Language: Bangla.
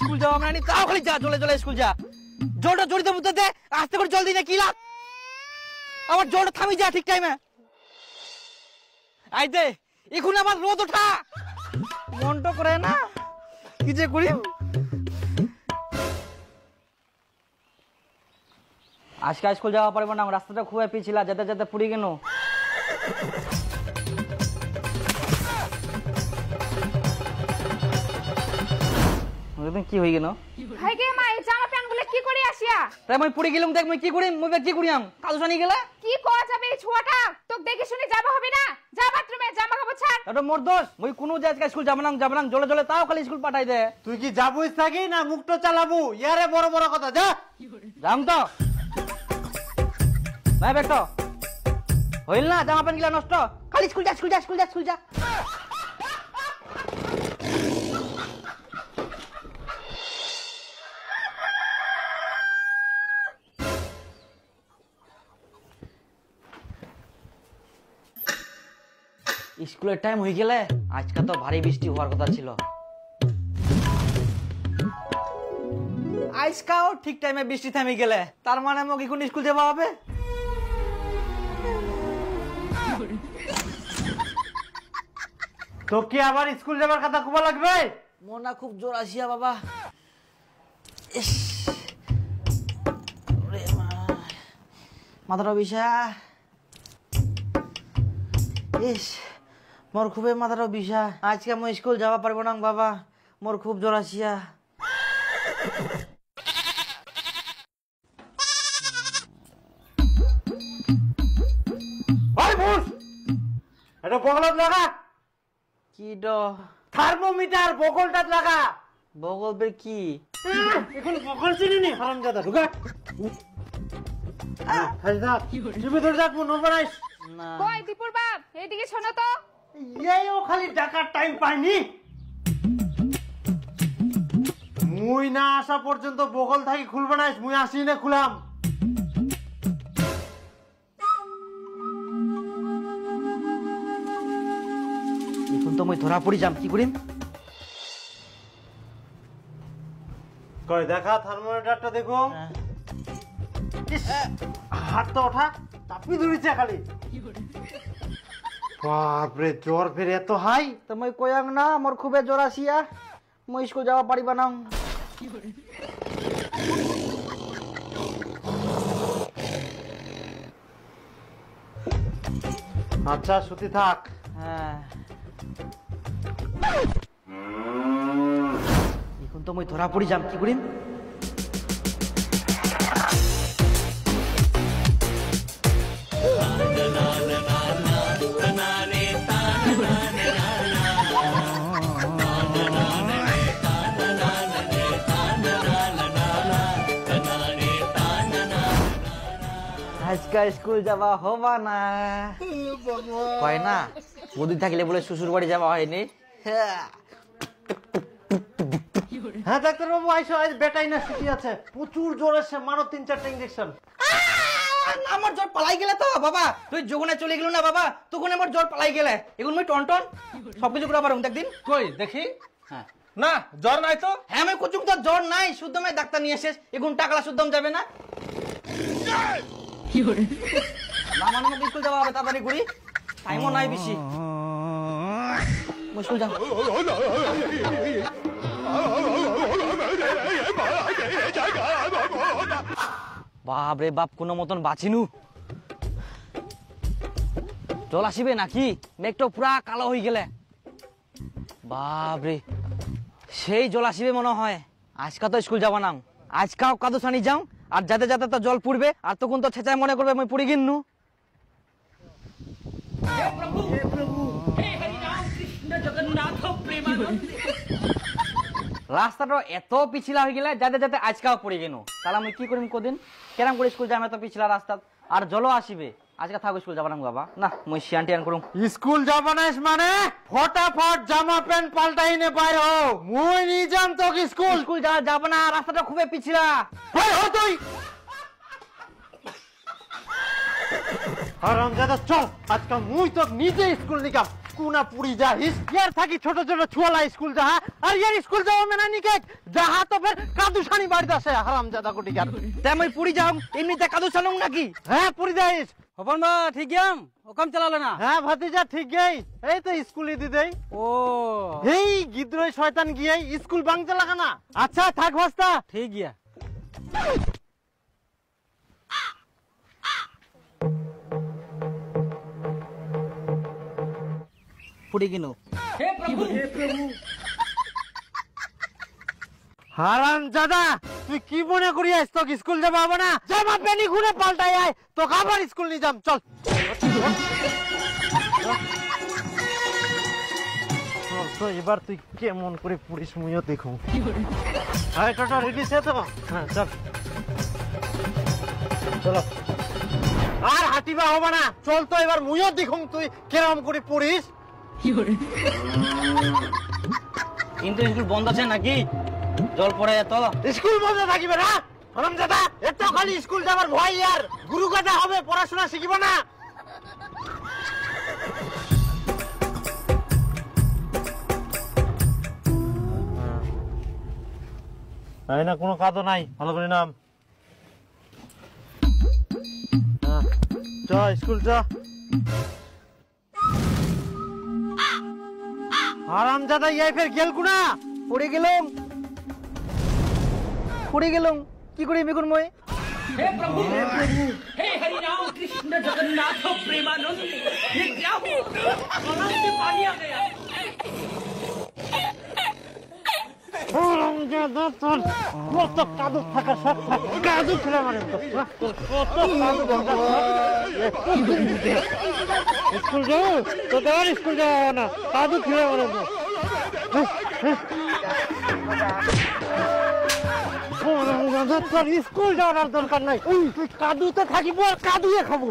স্কুল যাওয়া মানে তাও খালি যা চলে চলে স্কুল যা। জলটা জড়িত মুতে দে, আস্তে করে জল দিই না কি লাভ? আমার জলটা থামি যা ঠিক টাইমে। আই দে এখন আমার রোদ ওঠা মনটা করে না কি যে করি। আজকে স্কুল যাওয়া পারবো না, রাস্তাটা খুব পিছিলা, যেতে যেতে পুরি কেন। কি হয়ে গেল ভাই কে মা এই জামা প্যান্ট গুলো কি করে আসিয়া? তাই মই পুরি গেলাম, দেখ মই কি করি, মই কি করিয়াম কাজু জানি গেলে কি কওয়া যাবে এই ছোয়াটা? তোক দেখে শুনে যাবা হবে না? যা বাথরুমে জামা কাপড় ছাড়। এটা মোর দোষ, মই কোনো যে আজকে স্কুল যাব না জলে জলে তাও খালি স্কুল পাঠাই দে। তুই কি যাবই থাকি না মুখটা চালাবো? ইয়ারে বড় বড় কথা, যা যাম তো ভাই বেট হইল না, জামা প্যান্ট গিলা নষ্ট, খালি স্কুল যা স্কুল যা স্কুল যা স্কুল যা। স্কুলের টাইম হয়ে গেলে আজকে তো ভারী বৃষ্টি হওয়ার কথা ছিল, আজকাও ঠিক টাইমে বৃষ্টি থামে গেলে তার মানে মোক এখন স্কুল যাওয়া হবে। তো কি আবার স্কুল যাবার কথা খুব লাগবে? মনা খুব জোর আসিয়া বাবা, মাথাটা বিষা, ইস মোর খুবই মাথাটা বিষা, আজকে মই স্কুল যাওয়া পারবো না বাবা, মোর খুব জোর আসিয়া। এটা বগলত লাগা, কি ড থার্মোমিটার বগলটা লাগা। বগল বে কি এখন বগল চিনি নি হারামজাদা, ঢুকা হাজদা তুমি ধরে যাক মন বানাইস না। কই দীপুর বাপ এইদিকে শোনো তো। এইও খালি ডাকার টাইম পাইনি, মুই না আসা পর্যন্ত বগল থাকি খুলবে না, মুই আসি না খুলাম। এখন তো মই ধরা পড়ি যাম, কি করিম? কই দেখা থার্মোমিটারটা দেখো। হাতটা ওঠা, চাপি ধরেছে খালি। বাপরে জ্বর ফের এত হাই। তো মই কয়াং না মোর খুবই জ্বর আসিয়া, মই স্কুল যাওয়া পারিবা না। আচ্ছা সুতি থাক। হ্যাঁ এখন তো মই ধরা পড়ি যাম, কি করিম? আজকে স্কুল যাওয়া হবা না, হয় না বদি থাকলে বলে শ্বশুর বাড়ি যাওয়া হয়নি। হ্যাঁ ডাক্তার বাবু আইসো, আজ বেটাই না ছুটি আছে, প্রচুর জ্বর এসে, মারো 3-4টা ইনজেকশন। আমার জ্বর পালাই গেলে তো বাবা, তুই যখনে চলে গেল না বাবা তখন আমার জ্বর পালাই গেলে, এখন মই টন সবকিছু করে পারুম একদিন। কই দেখি। হ্যাঁ না জ্বর নাই তো। হ্যাঁ আমি কুচুম তো জ্বর নাই, শুদ্ধ আমি ডাক্তার নিয়ে এসেছ, এখন টাকালা শুদ্ধম যাবে না। না মানে মোক স্কুল যাওয়া হবে, তাড়াতাড়ি করি, টাইমও নাই বেশি, স্কুল যাও। বাপ রে বাপ, কোনো মতন বাঁচিনু। জল আসিবে নাকি? মেঘটা পুরা কালো হয়ে গেলে, বাপ রে সেই জল আসিবে মনে হয়। আজকা তো স্কুল যাবা না, আজকাও কাদু সানি যাও, আর যাতে যাতে তো জল পড়বে, আর তখন তো ছেঁচায় মনে করবে মই পড়ি গিন্নু। রাস্তাটা এত পিছিলা হয়ে গেলে যাতে যাতে আজকাও পড়ে গেল, তাহলে আমি কি করিম কদিন, কেরাম করে স্কুল যাম এত পিছিলা রাস্তা, আর জলও আসিবে। আজকে থাকো স্কুল যাবা না বাবা, না মই শিয়ান টিয়ান করুম। স্কুল যাবা না মানে ফটাফট জামা প্যান্ট পাল্টাই নে বাইর হো, মুই নি যাম তো স্কুল। স্কুল যাবা না, রাস্তাটা খুবই পিছিলা। বাইর হ তুই। হারামজাদা চল, আজকে মুই তো নিজে স্কুল নিকাম। কুনা পুরি যাহিস ইয়ার থাকি ছোট ছোট ছুয়ালা স্কুল যাহা আর ইয়ার স্কুল যাওয়া মেনা নিকে যাহা তো ফের কাদুসানি বাড়িতে আসে হারামজাদা কোটিকার তেম ওই পুরী যাও এমনিতে কাদু চালুং নাকি হ্যাঁ পুরি যাইস হপন বা ঠিক গেম ওকাম চালালে না হ্যাঁ ভাতিজা ঠিক গেই এই তো স্কুলে দিদেই ও এই গিদ্রই শয়তান গিয়ে স্কুল বাংচা লাগা না আচ্ছা থাক ভাস্তা ঠিক গিয়া পুরি কিনো হারামজাদা তুই কি মনে করি আইস তো স্কুল যাবা হবে না জামা প্যান্ট ঘুরে পাল্টাই আয় তো আবার স্কুল নিয়ে যাম চল তো এবার তুই কেমন করে পুলিশ মুইও দেখো আরে টোটো রেডি সে তো হ্যাঁ চল চলো আর হাঁটিবা হবে না চল তো এবার মুইও দেখুন তুই কেরম করে পড়িস কিন্তু স্কুল বন্ধ আছে নাকি জল পড়ে এত স্কুল বন্ধ থাকিবে না হারামজাদা এত খালি স্কুল যাবার ভয় আর গুরু গাদা হবে পড়াশোনা শিখিব না তাই না কোনো কাদো নাই ভালো করে নাম চ স্কুল চ হারামজাদা ইয়াই ফের গেল কুনা পড়ে গেলাম কি করি বেগুন মই হারামজাদা তোর কত কাদু থাকা সব কাদু খেলা মানে তো কত কাদু স্কুল যাও তো দেওয়ার স্কুল যাওয়া না কাদু খেলা মানে তো তোর স্কুল যাওয়ার দরকার নাই তুই কাদুতে থাকিব আর কাদুয়ে খাবো